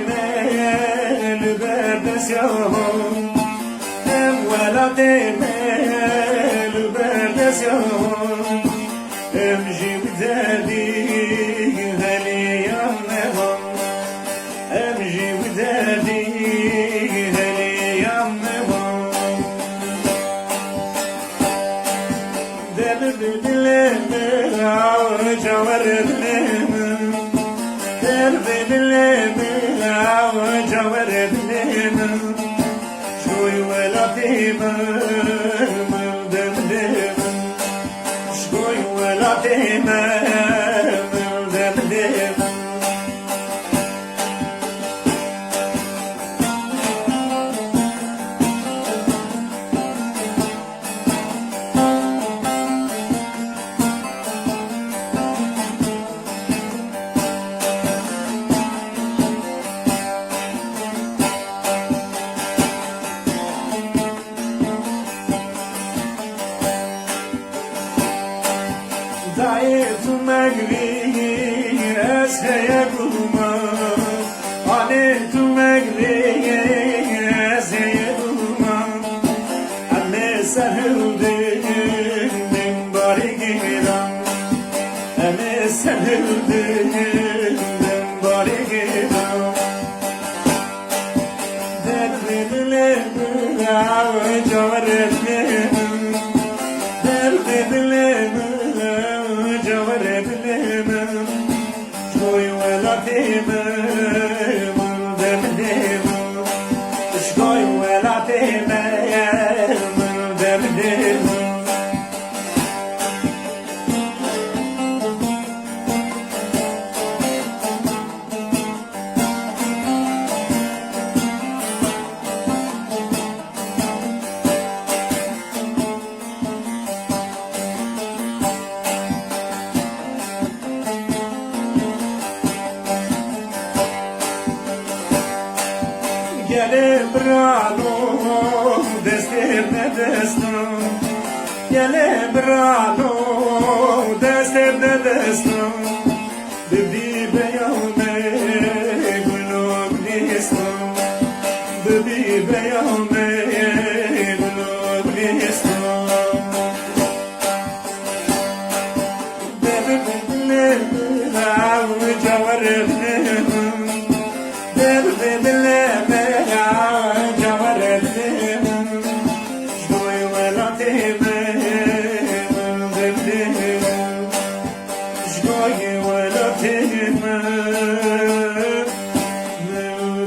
مال بردسيهم ولد مال بردسيهم امجيب دادي هلي يمهم امجيب دادي هلي يمهم دل بدلم عوج وردلم دل بدلم عوج وردلم شوي ولا ديمم دمدم شوي ولا ديمم دمدم دعيت مجري أسيدهما عنيت مجري أسيدهما أنا سهلت من بارقنا أنا سهلت من بارقنا درب الليل عوج وردنا درب الليل جورد لهم شوي ولا تيمم دمدم شوي ولا تيمم دمدم Gele brano destir ne destan Gele brano destir ne destan Bibdi beyame gulub nistan Bibdi beyame gulub nistan Bibdi avca varebnem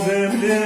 Bibdi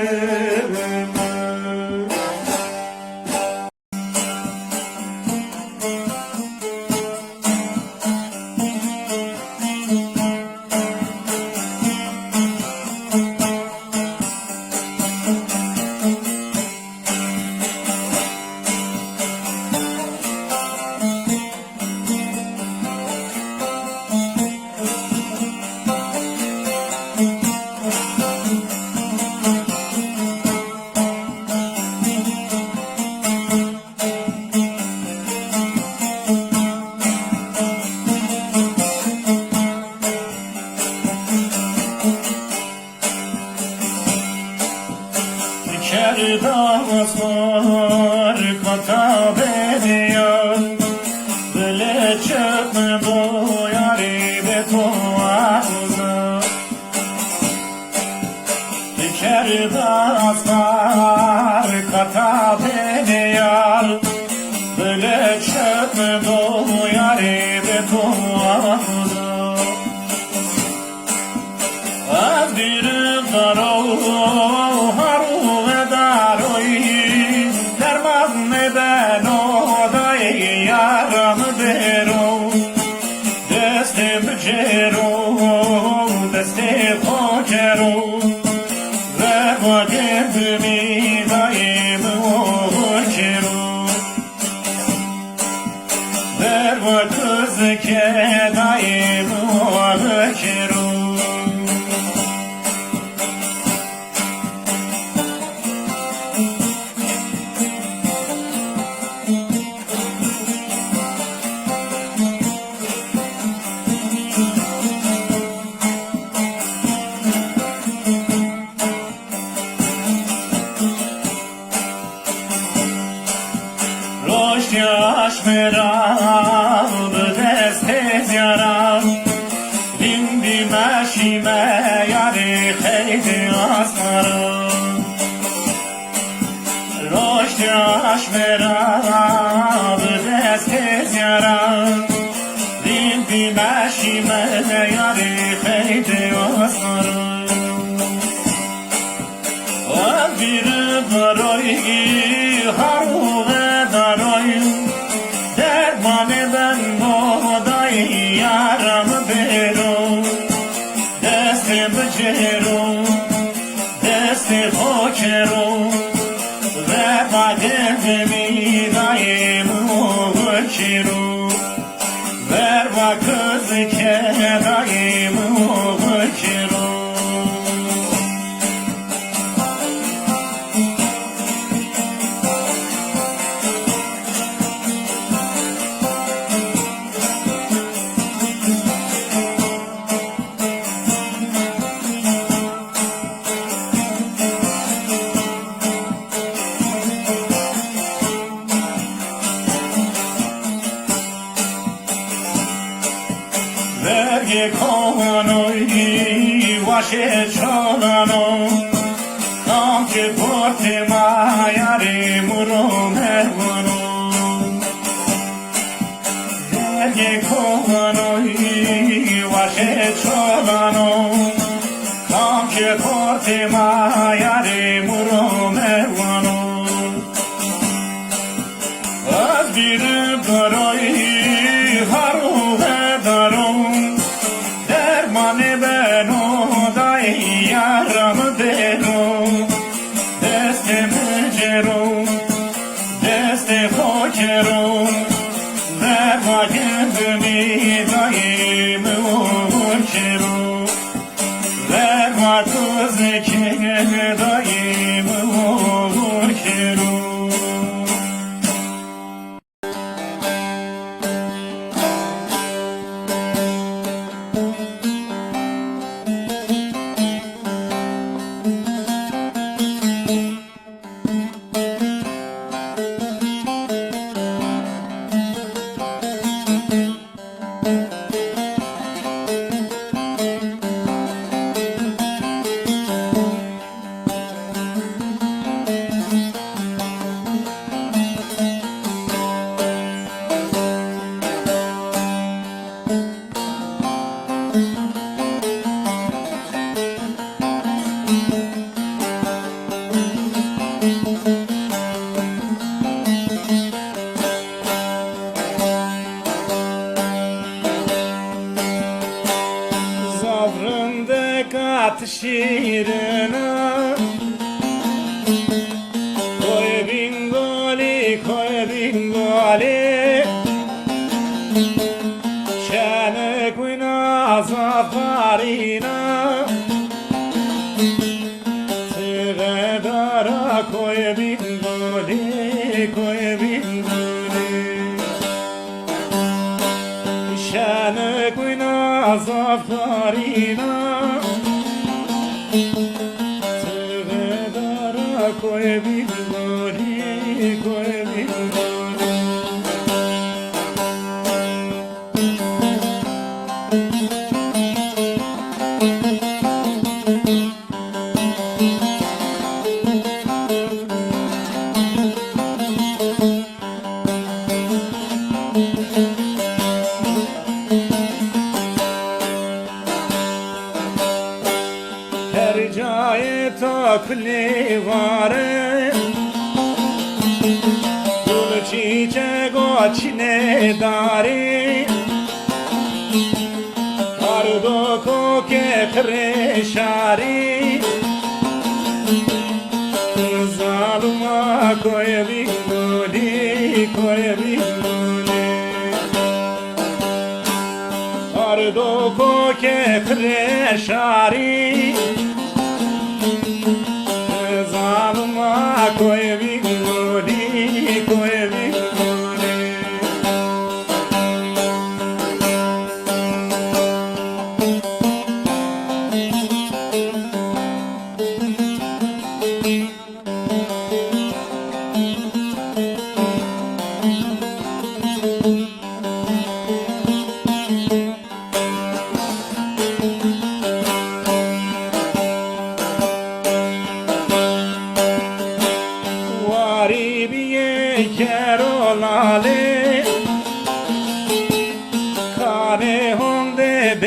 Kerdaslar kata bediyor Böyle çökme bu yari betuazı Kerdaslar kata bediyor Böyle çökme bu yari betuazı Az dirim daro haru yaram dero deste bjero deste pojero ve vajem mi daim ochero ver vakız ke daim ochero ماشي ما یاری خیلی آسمارم رشد آشمرا به دست زیارم بی ماشی ما یاری خیلی آسمارم و بیر برای هروه دارم درمان بن مدای یارم برو دست بجرو دست خوکرو و بعد میدای موکرو و کز که دای موکرو برگ کانوی واشه چالانو کام که پرت مایاری مرو مهوانو برگ کانوی واشه چالانو کام که پرت مایاری مرو مهوانو از بیر برای هروه دارم درمان بنو دای یارم برو دست مجرو دست خوکرو و باید میدای موکرو و باید که دای موکرو شیرنا کوی بینگالی شانه کوی نازافارینا تغدارا کوی بینگالی شانه کوی نازافارینا کوئی بھی گوری کوئی بھی گوری هر جای تا کلی واره گل چیچه گو چینه داری هر دو کو که خرشاری ظالما کوی بینگولی هر دو کو که خرشاری ظالما کوی بینگولی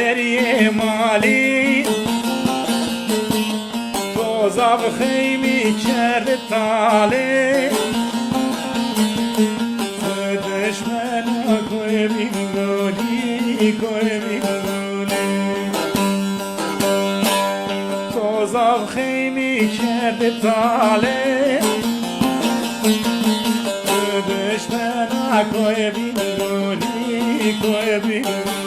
دری مالی توزاو خیمی کرد تاله دشمن کوی بینگولی کوی بینگولی توزاو خیمی کرد تاله دشمن کوی بینگولی کوی بینگولی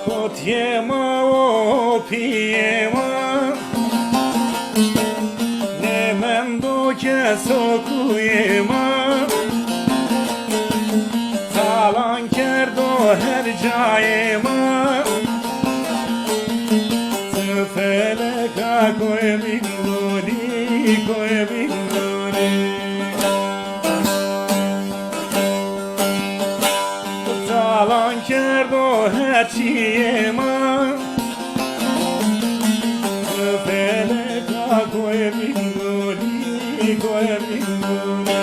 Kotyema o piyema Nemen doke sokuyema Talan kerdo her cayema Tüfeleka koy bingoli koy bingoli Talan kerdo her cayema Tüfeleka koy bingoli koy bingoli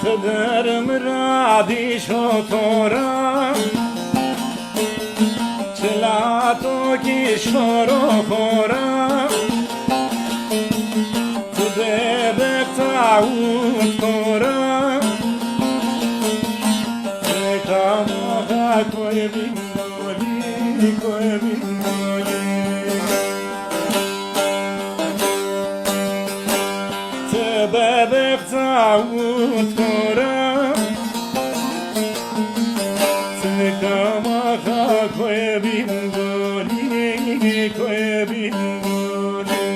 Kıdırım radi şotora Çılato ki şoro kora Kıdırık tavut kora Kamaha koy bingoli koy bingoli Tebebek tavut kora Tıkamaha koy bingoli koy bingoli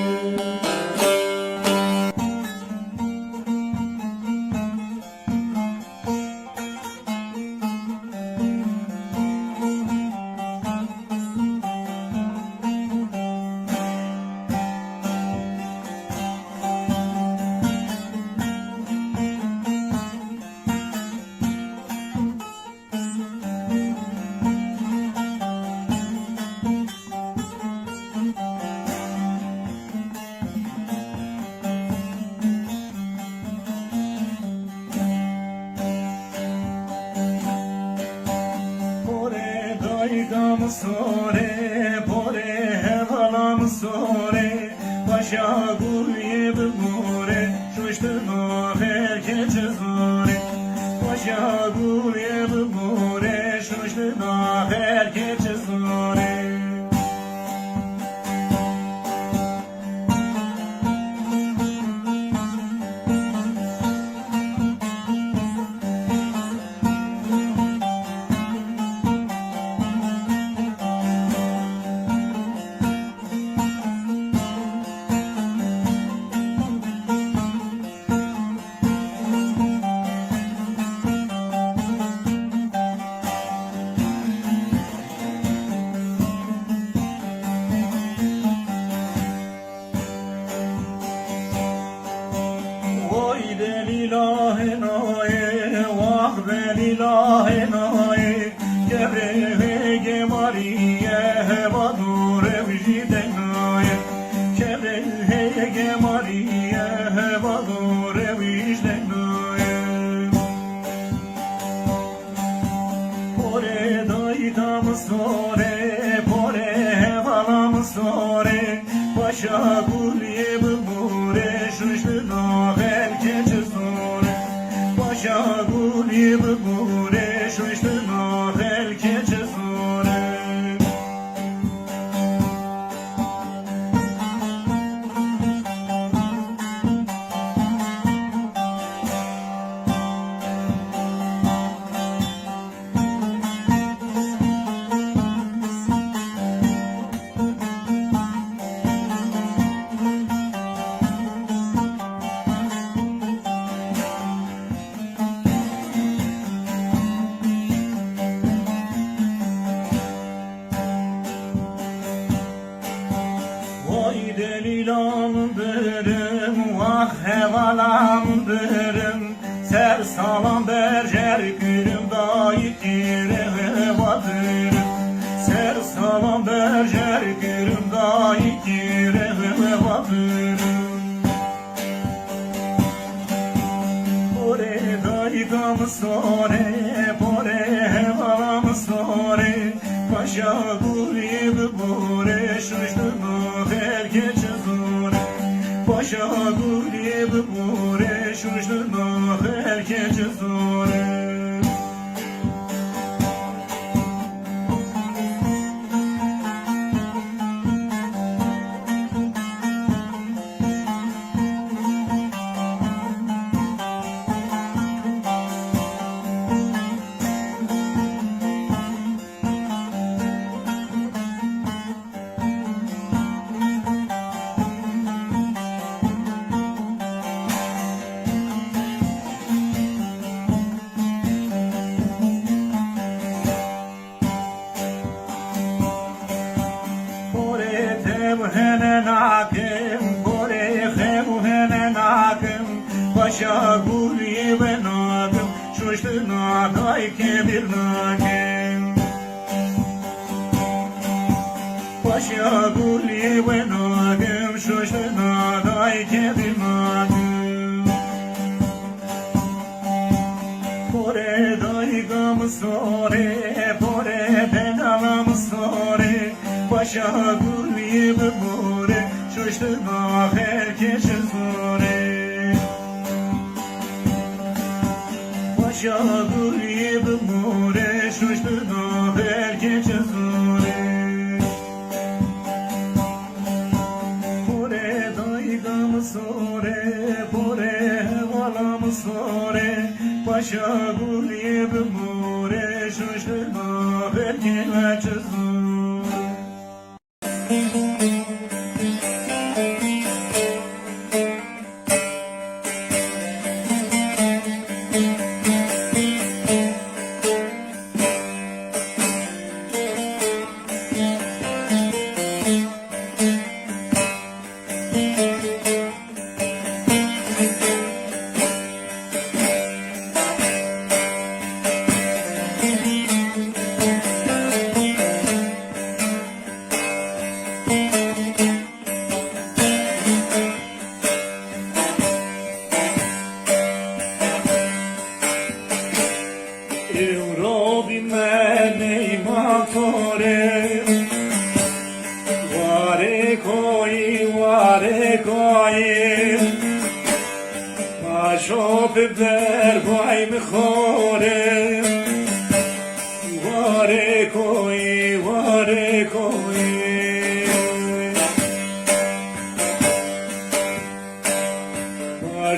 Daydam sore, pore hevalam sore Paşa gulye bure, şuştuna herkece zore Paşa gulye bure, şuştuna herkece zore Oy delilahe nae, vah delilahe nae Kevrehe gemariye, heva dure vjide nae Kevrehe gemariye, heva dure vjide nae Pore daytam sore, pore hevalam sore Paşa gulye bure, şuştuna herkece zore Paşa gulye bure, şuştuna herkece zore Leylamdırım, vah hevalamdırım, ser salam berjer gülüm dayı kire hevatırım, ser salam berjer gülüm dayı kire hevatırım. Pore dayıgam sore, pore hevalam sore, paşa gulib bore, şuştuna herkes zore, paşa gulib bore, şuştuna herkes zore. Paşa guli benadım, şuştuna dayke bir nakim. Paşa guli benadım, şuştuna dayke bir nakim. Pore daygam sore, pore benalam sore, paşa guli bure, şuştuna herkes zore. Paşa gulib more, şuştuna herkes zore. Pore daygam sore, pore hevalam sore, paşa gulib more, şuştuna herkes zore. شوف در وای مخوره واره کوی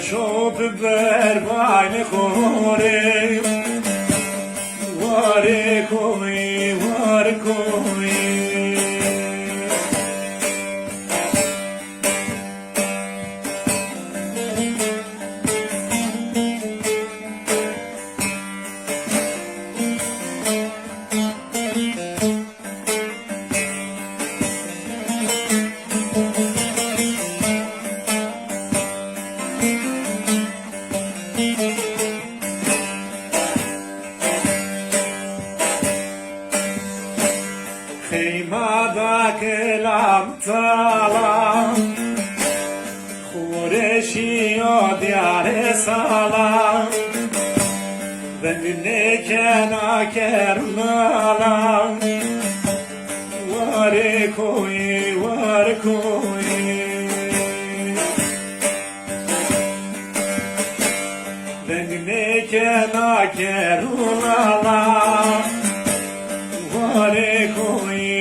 شوف در وای مخوره واره کوی کلام سلام خورشی و دیار سلام بندنه کنا کرمالام واره کوی بندنه کنا کرمالام واره کوی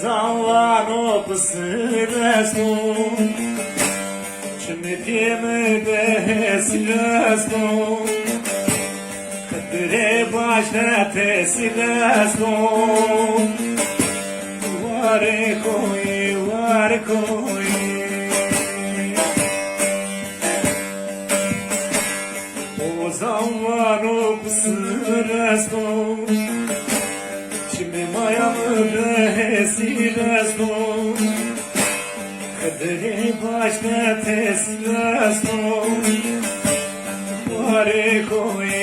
Zavano psirestun Temi de silasto Kadre başta tesilasto Vare koy O zaman o pısırasto Şimdi mayamı de silasto Kadri başta teslasno Var koy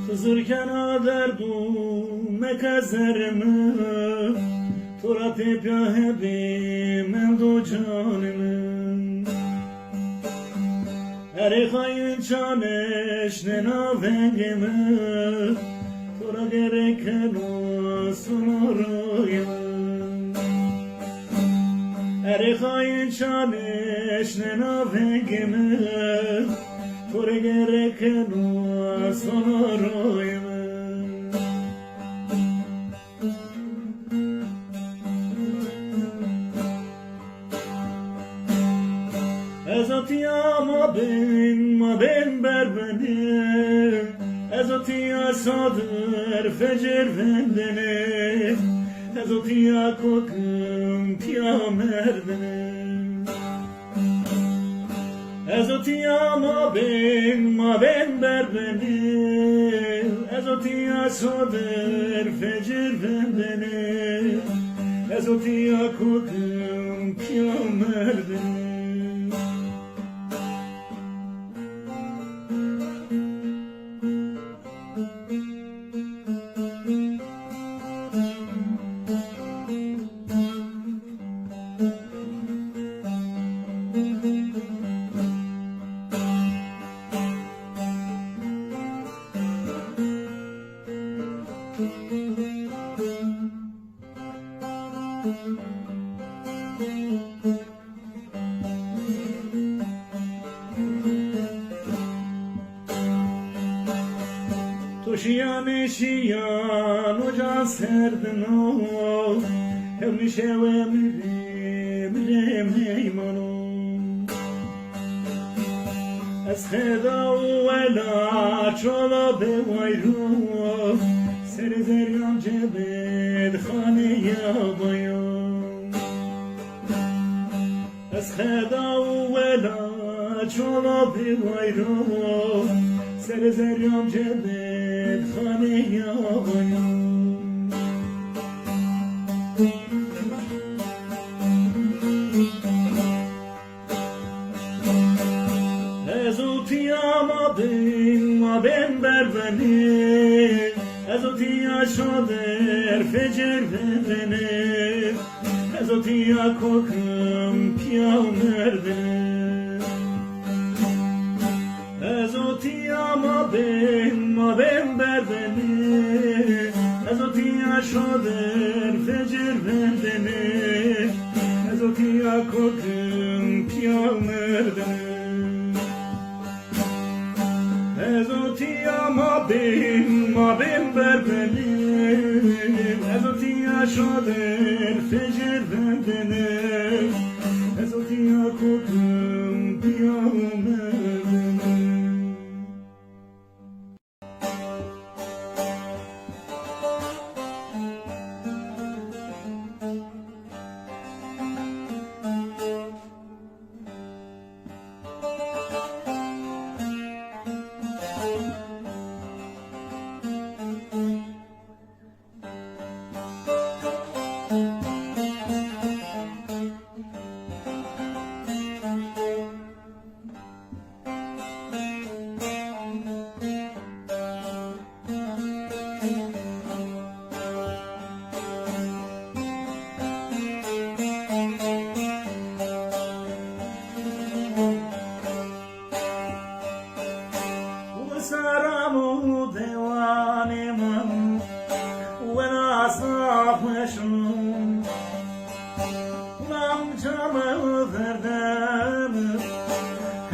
Kızırken derdum mekezerimi Tora tepya hebim emdo canımı Eri hayın çaneş nenavengimi Tora gereken olsun orayımı Eri hayın çaneş nenavengimi Tora gereken olsun orayımı Ezatiya ma ben berbeni Ezatiya sadır fecir vendeni Ezatiya kokum piya merdeni Ezatiya ma ben berbeni Ezatiya sadır fecir vendeni Ezatiya kokum piya merdeni Toşiyan eşiyan ocan serdin o Hemşe ve mirem heymanım Eskeda uvela çola bevayru Serzeryan cebed khane yabayım Eskeda uvela çola bevayru Serzeryan cebed khane yabayım Ezutiya ma ben berbeni Ezutiya şader fecir vendeni Ezutiya kokum piya merdeni Ezutiya ma ben berbeni Ezutiya şader fecir vendeni Ezutiya kokum piya merdeni Ezutiya ma ben berbeni Ezutiya şader fecir vendeni Ezutiya kokum piya merdeni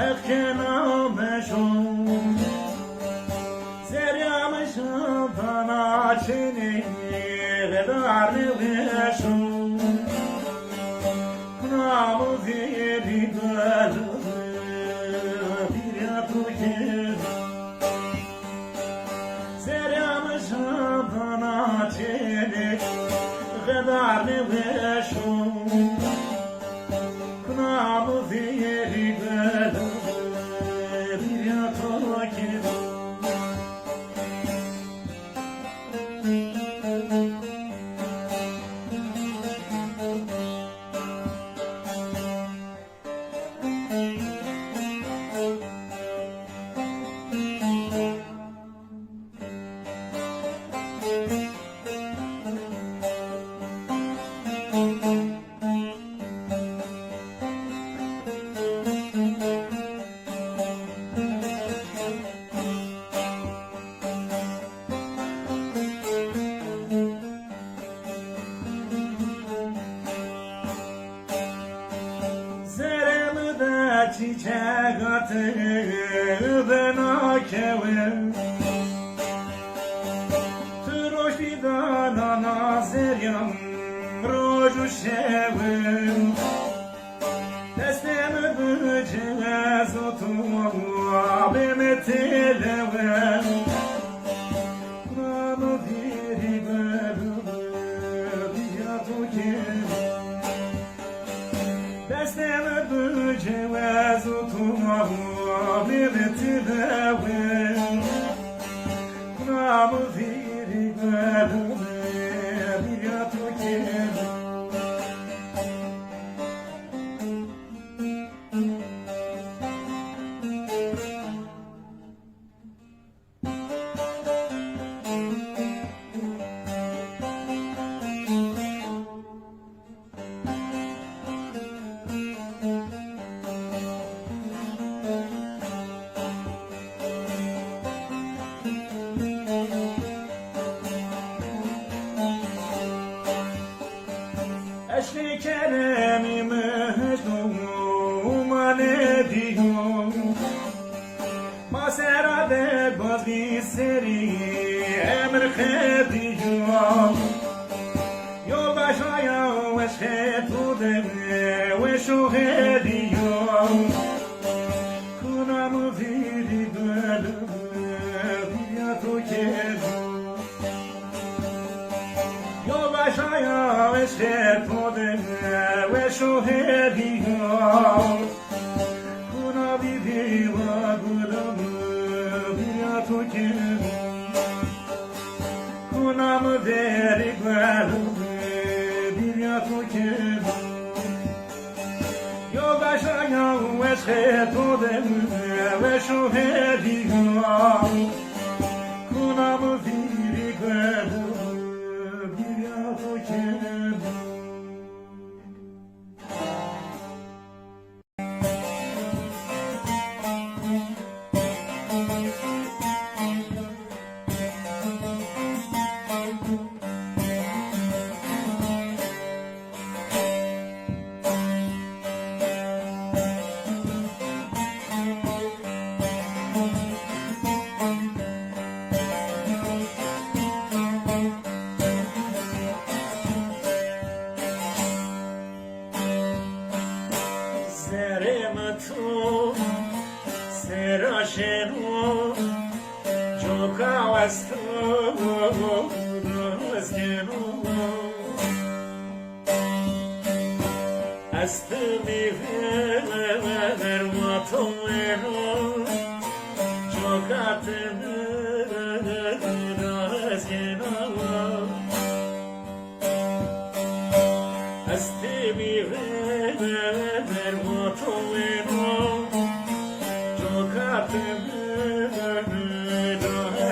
حق که نامشون سریامشون پناچنی غدار نوشون کنامو زیری گلو بیریا تو که سریامشون پناچنی غدار نوشون کنامو زیری گلو بیریا تو که çiçek atı ben akevim Troş vidana nazeryam roju şevim Destemi bıcez otum abime televim Namı diri bölüm diyatu kim Destemi bıcez otum abime televim Namı diri bölüm diyatu kim Eşli keremi mecnun ediyor Masera de bazı seri emr ediyor Yoldaş ayağı eşket udeme ve şu ediyor Kunamı viri gölüm diyatu kedu Yoldaş ayağı eşket ve şuhediyam Kuna bibi ve gulamı diyatu kim Kuna mı deri gölümü diyatu kim Yoldaş ayağı eşket ve şuhediyam Kuna mı deri gölümü diyatu kim Serematu, serashenu, jokawastu, askenu. Astmi vermatoenu, jokatenu, askenu. Astmi vermatoenu, jokatenu,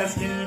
askenu.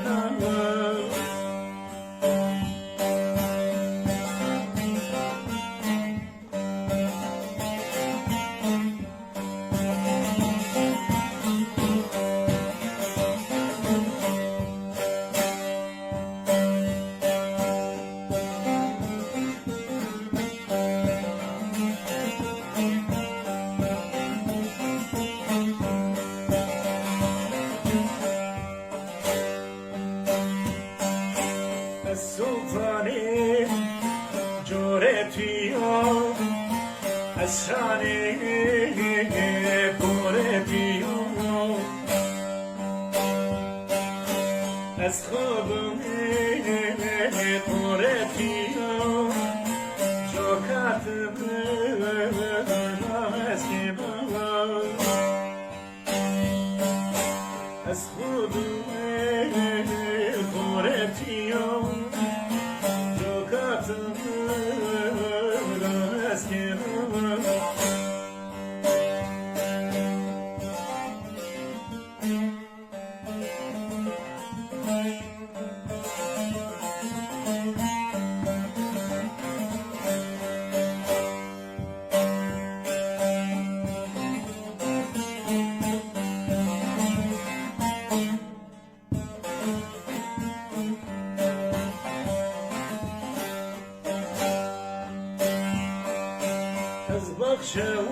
از بخشو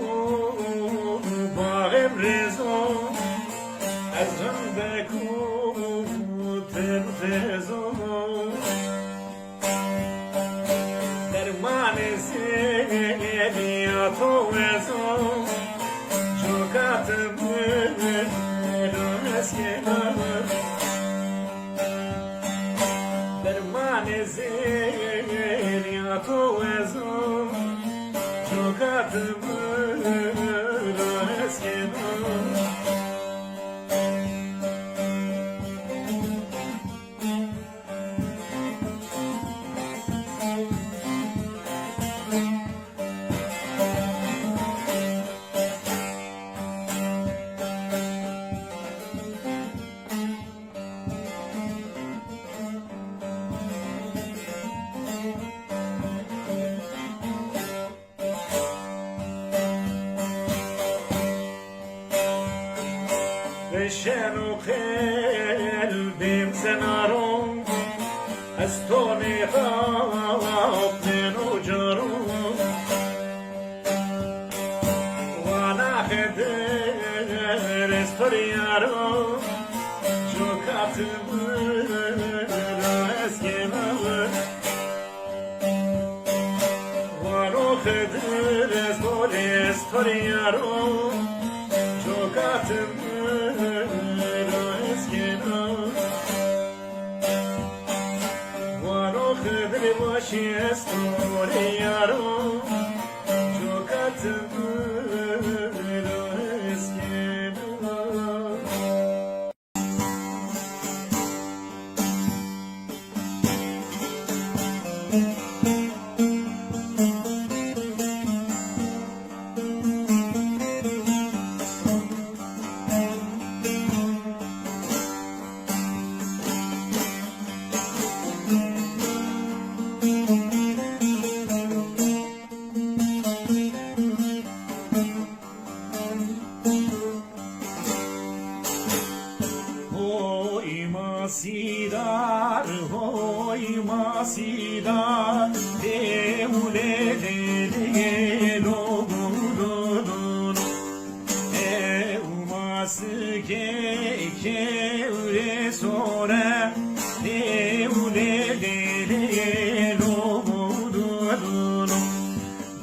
باغم ریزو از غم بکو ترزو درمان زیادیاتو ازو جوکاتم اسکنم درمان زیادیاتو ازو شنو قلبim زنارم از تو نخواب نجارم وانا خدر استوریارم جوکاتم اسکنم وانا خدر استوریارم جوکاتم She is storyaro, jokatum Masidar, hoy masidar, de ule de lo bulun, umas ke ure sore, de ule de lo bulun,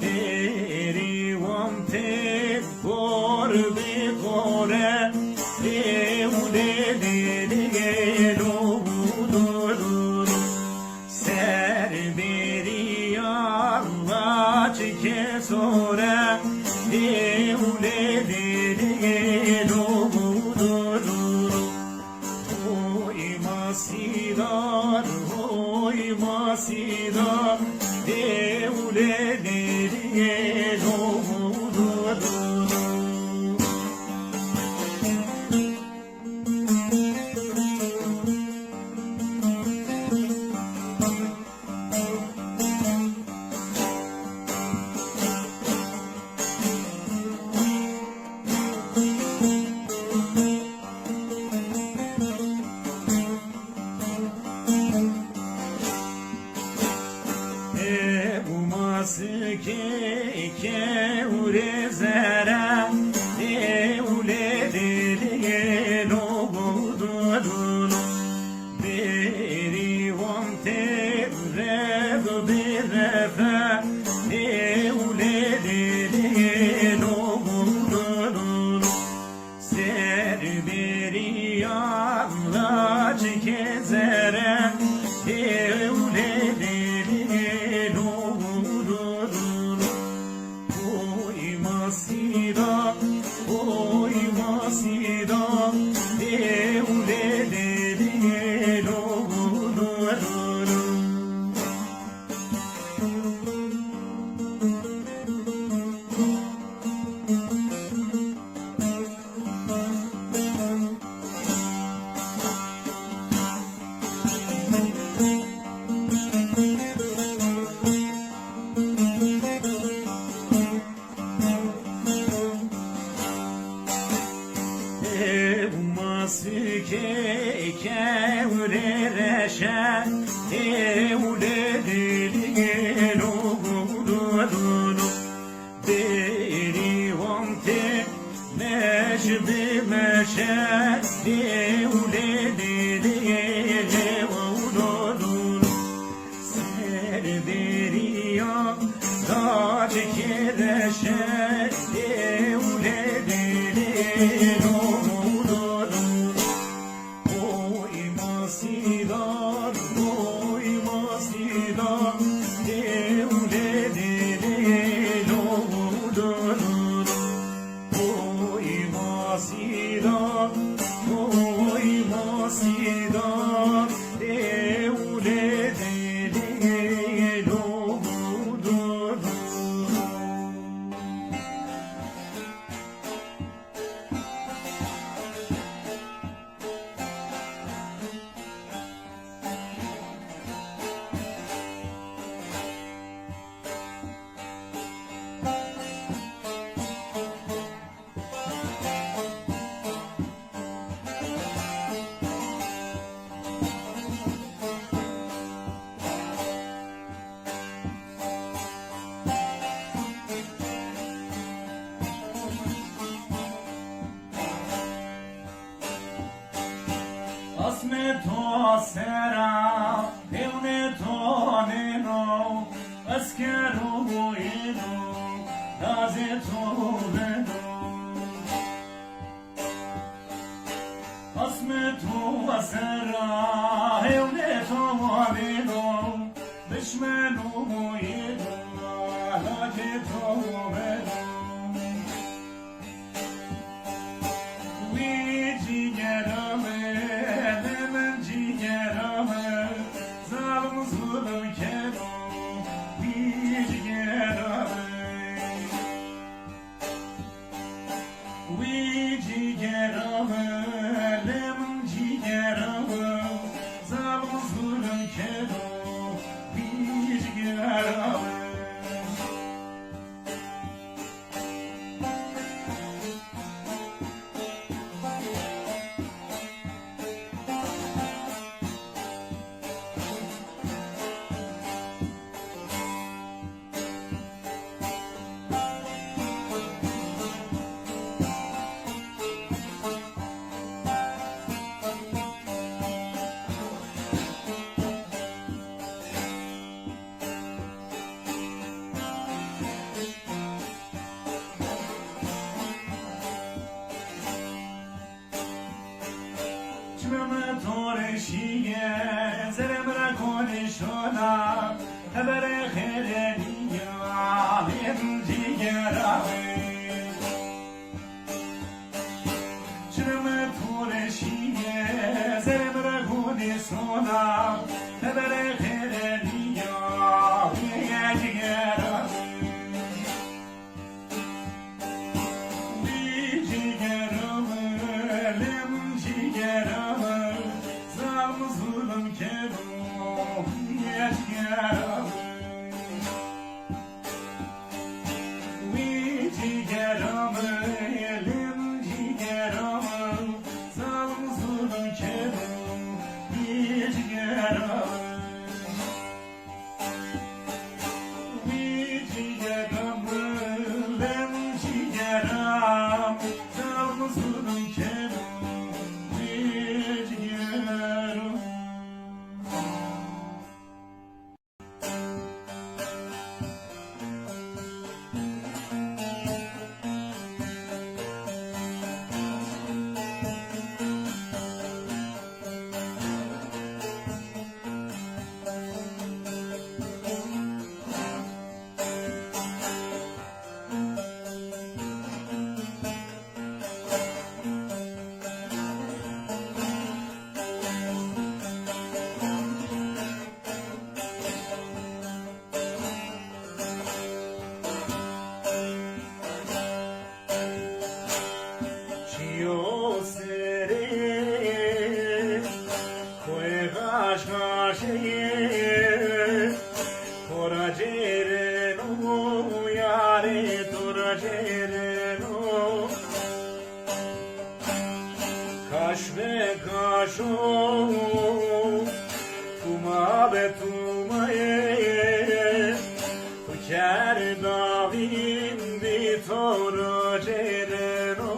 deri vante por bi kore, de ule de che sore de ule de lo buduru hoy masidar de ule de lo buduru ke ure zera de ule de lo budun beri vante redo berefa de ule de lo budun ser beri Allah ke zera de ule de masida, de Masike kevrereşe evledili lugudulu Deri vamte meşbi meşe evledili lugudulu Serderiya taç kereşe evledili Asme to sera, evne to neno, askero eno, daze to veno. Asme to sera, evne to neno, bishmeno eno, daze to veno. Zeremra konuşona, habere khereniya, ciğerawe. Çırmı toreşiye, zeremra konuşona, habere khereniya, ciğerawe. kaş ve kaş ol, tuma ve tumaye, tuker davin di toro cereno.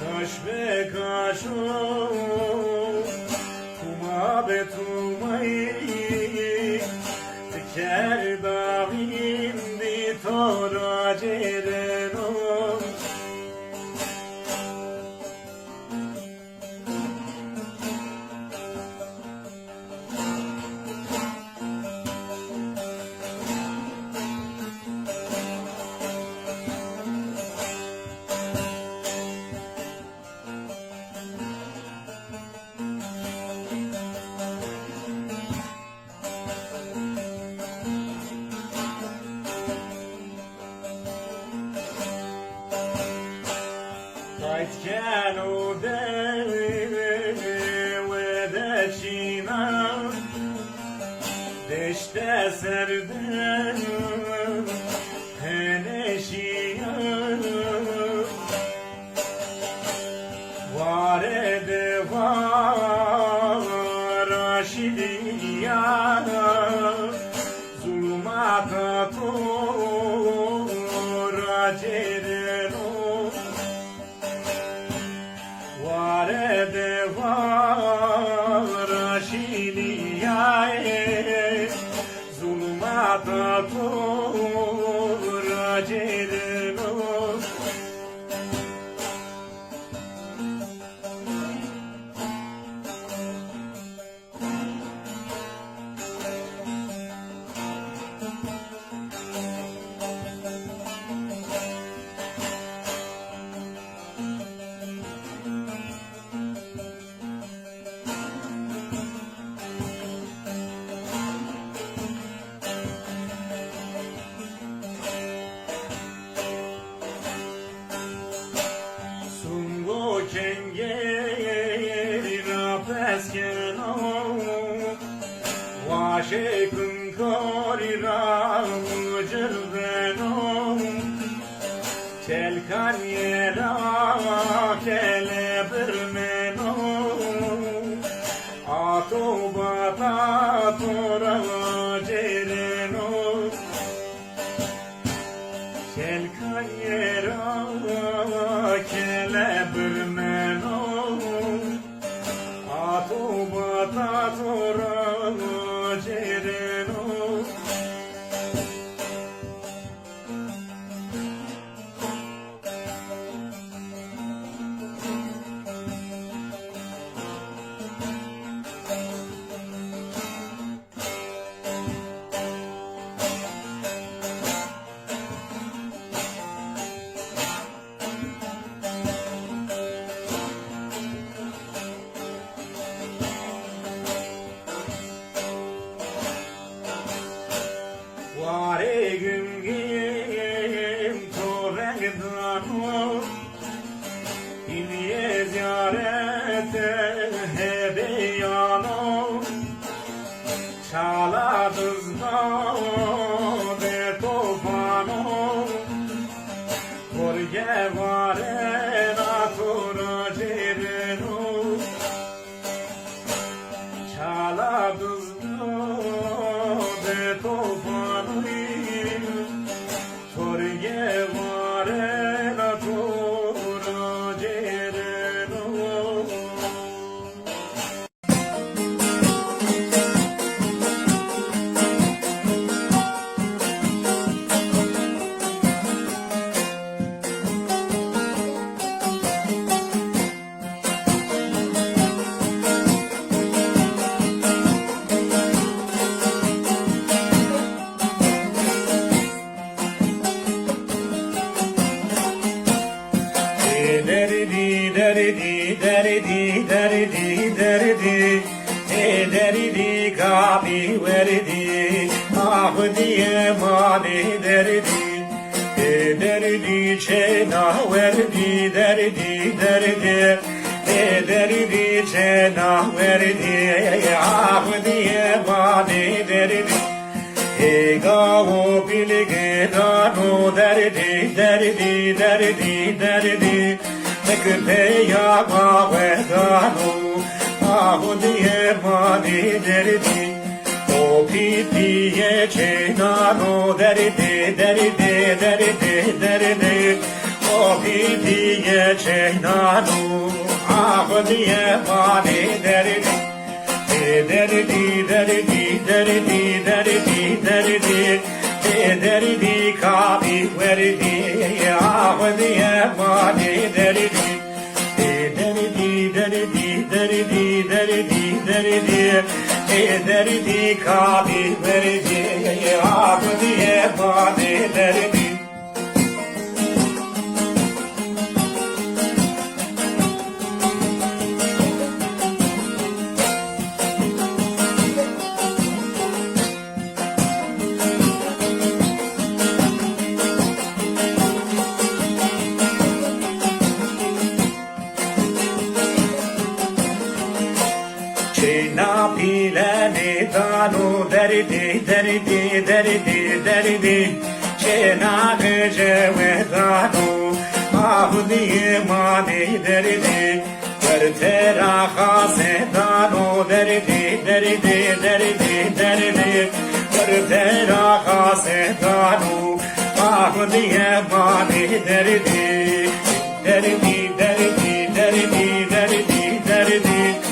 Kaş ve kaş ol, tuma ve tumaye, tuker davin di toro cereno. Can Çiğna deşte serden heneşiya var ede var aşiliya zulmata tora cereno Vare de var şiliyae zulmata tora cereno. Kengeri peskeno Vaşe kınkori ramcırdeno Çelkan yera kelebirmeno Ato bata tora cereno Çelkan yera kelebirmeno Ato bata tora cereno Vare güm torengdano İniye ziyarete hedeyano Çala dızda de tofano Korge vare natura cereno Çala dızda de tofano Torge vare natura cereno derdi kabi verdi ah diye mani derdi derdi çena verdi derdi derdi çena verdi ah diye mani derdi Gavo bilge dano derdi Ekpeya mavedano Ahodiye mani derdi O pipiye çenano derdi derdi derdi derdi O pipiye çenano Ahodiye mani derdi derdi derdi derdi derdi derdi derdi kabi verdi Ahodiye mani derdi derdi derdi derdi derdi derdi derdi kabi verdi Ahodiye mani derdi Pilani danu derdi derdi derdi derdi Çena gece ve danu Ahdiye mani derdi Vertera hase danu derdi derdi derdi derdi Vertera hase danu Ahdiye mani derdi derdi derdi derdi derdi derdi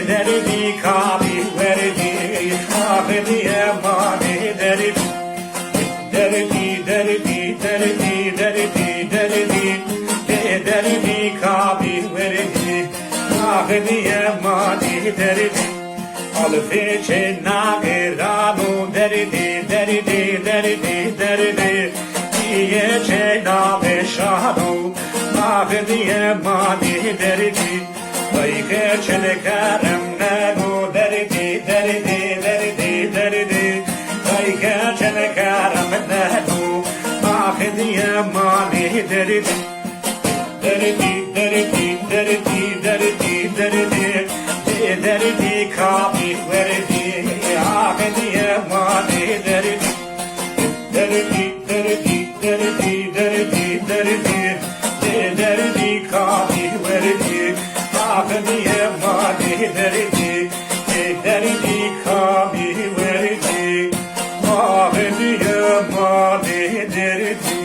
derdi kabi verdi ahdiye mani derdi derdi derdi derdi derdi derdi derdi kabi verdi ahdiye mani derdi alfe çenagirano derdi derdi derdi derdi diye çenave şahno ahdiye mani derdi Vayke çelekarem nego derdi derdi derdi derdi Vayke çelekarem nego ahdiye mani derdi derdi derdi derdi derdi derdi derdi kabi verdi ahdiye mani derdi derdi derdi derdi derdi derdi derdi kabi verdi Ahdiye mani derdi derdi kabi verdi Ahdiye mani derdi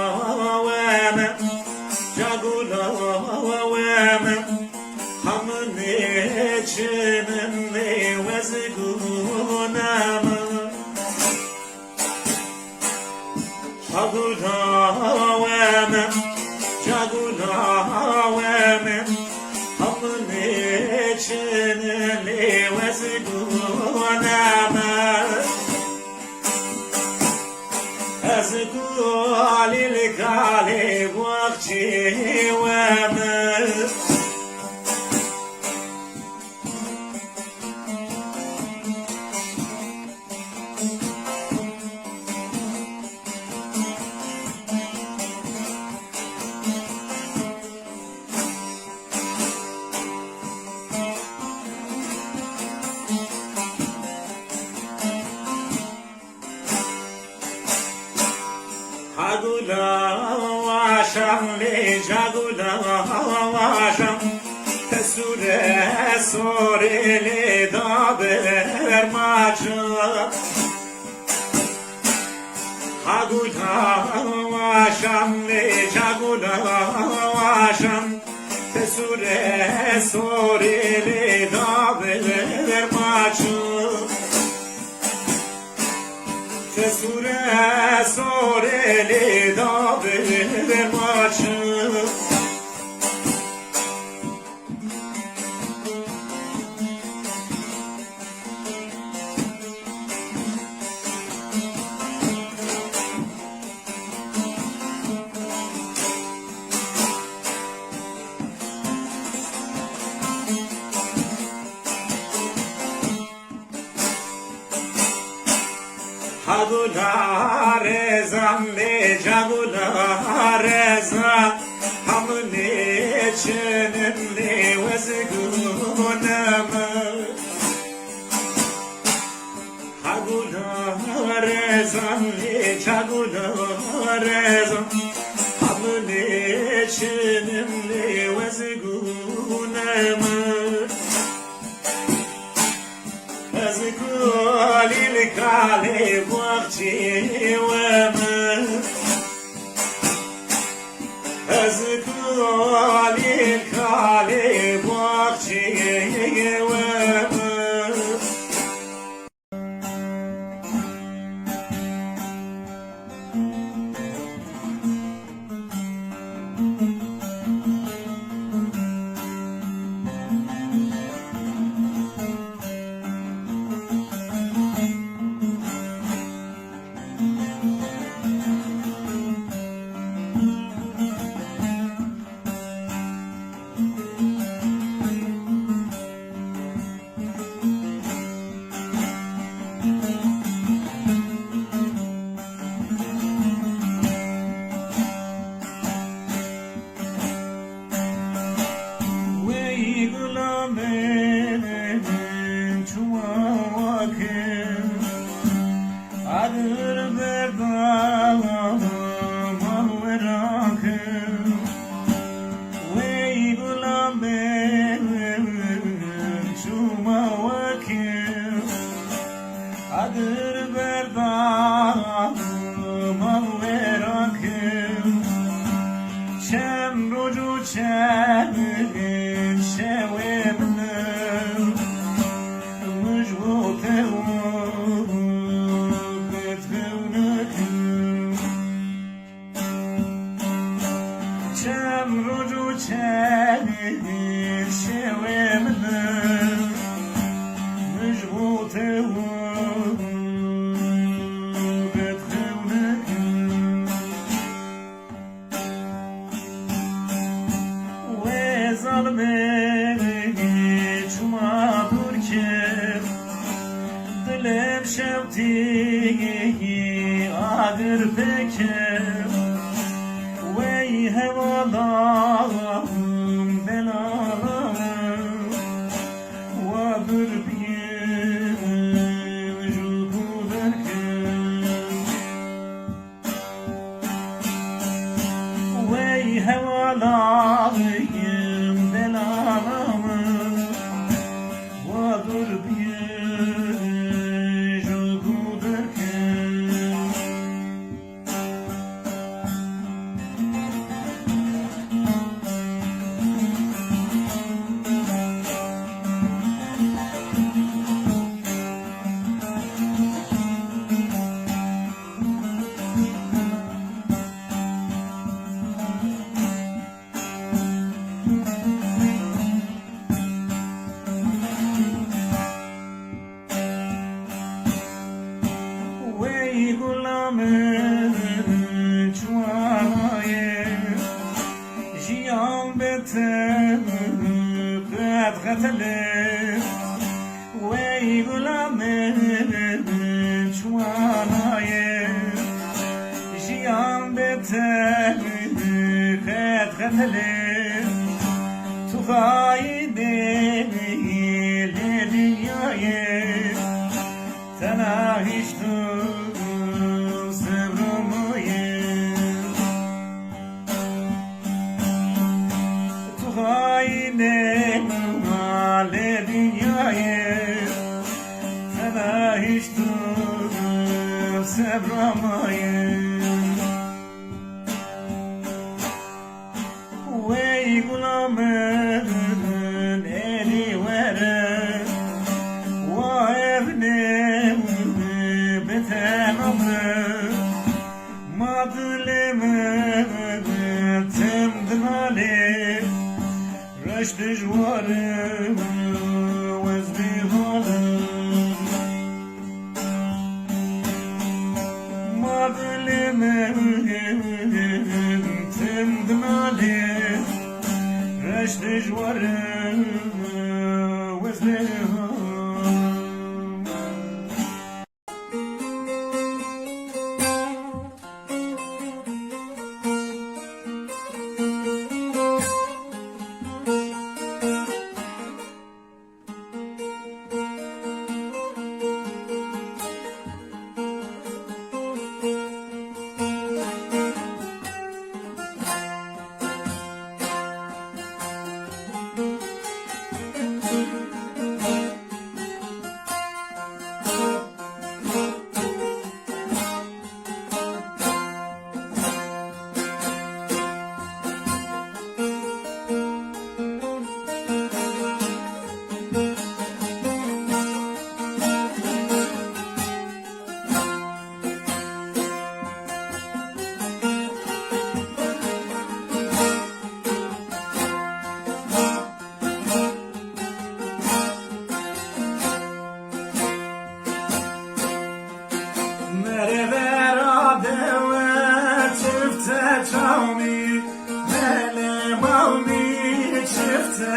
Hagulawame, jagulawame, hamne çenme vezgunama. Hagulawame, jagulawame, hamne çenme vezgunama. أزكوا للكالي وقتي وامل Hagula vaşam le jagula vaşam tesure sore le daber maçam Hagula vaşam le jagula vaşam tesure sore le daber maçam Tesure soreli daver maçım Agula rezan ne cagula rezan hamne çenem ne vezgunam Agula rezan ne cagula rezan hamne çenem ne vezgunam أذكر الكالي بوقتي وما أذكر الكالي بوقتي وما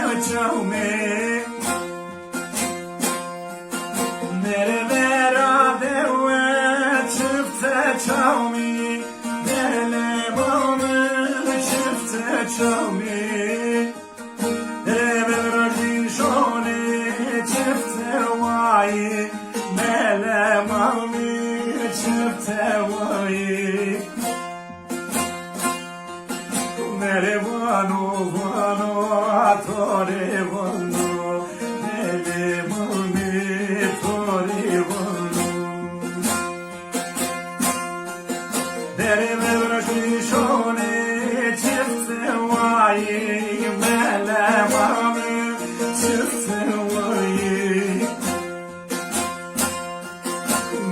çavme Nerelere deve çıftı çavmi Nerele bağlı çıftı çavmi Nerele rajin şone çıftı vayi Nerele bağlı çıftı vayi Mere vano vano atore vano Nele mami tore vano Nere mevra shone çifte vayi Mele mami çifte vayi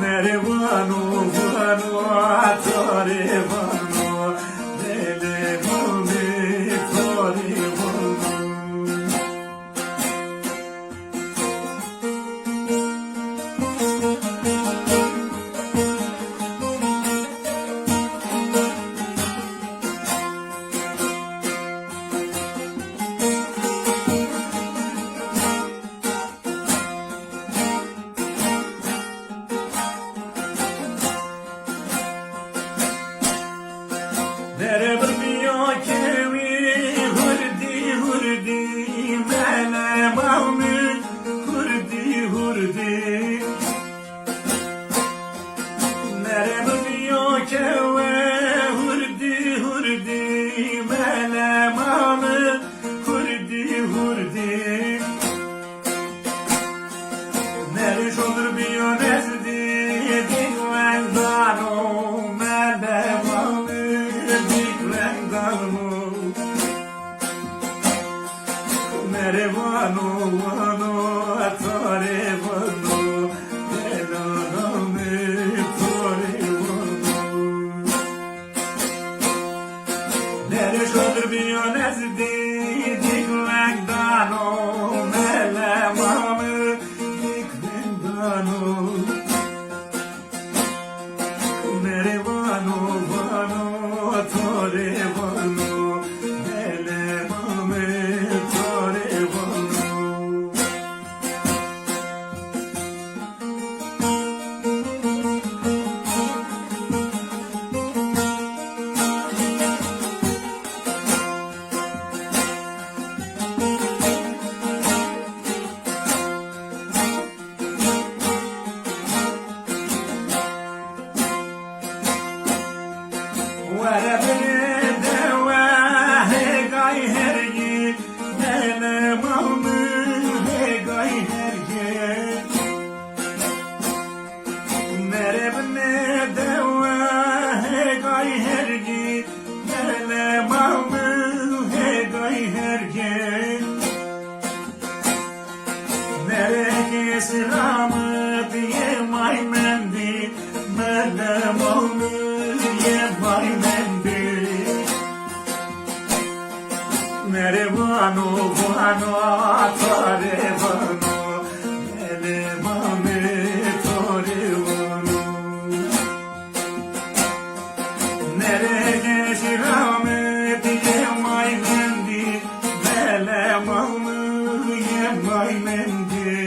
Nere vano vano atore vano Nele mami tore vano Nere bilmiyor kimi hurdi hurdi Mele mami hurdi hurdi Nere bilmiyor kimi hurdi hurdi Mele mami hurdi hurdi Nere şodur biyo nezdi Dikven dano Mele mami Dikven dano Mere vano vano atare vano Nelo me tore vano Nere şodur biyo nezdi Dikven dano Mele mami Dikven dano Mere vano vano tore vano Nele mami tore vano Wara bene dewa he gay hergi Nele mami he gay hergi Mere bene dewa he gay hergi Nele mami he gay hergi Mere kesi ramı diye may mendi Nele mami ye may mendi Mere vano vano atare vano Nele mami tore vano Nere geshi rame diye may mendi Nele mami ye may mendi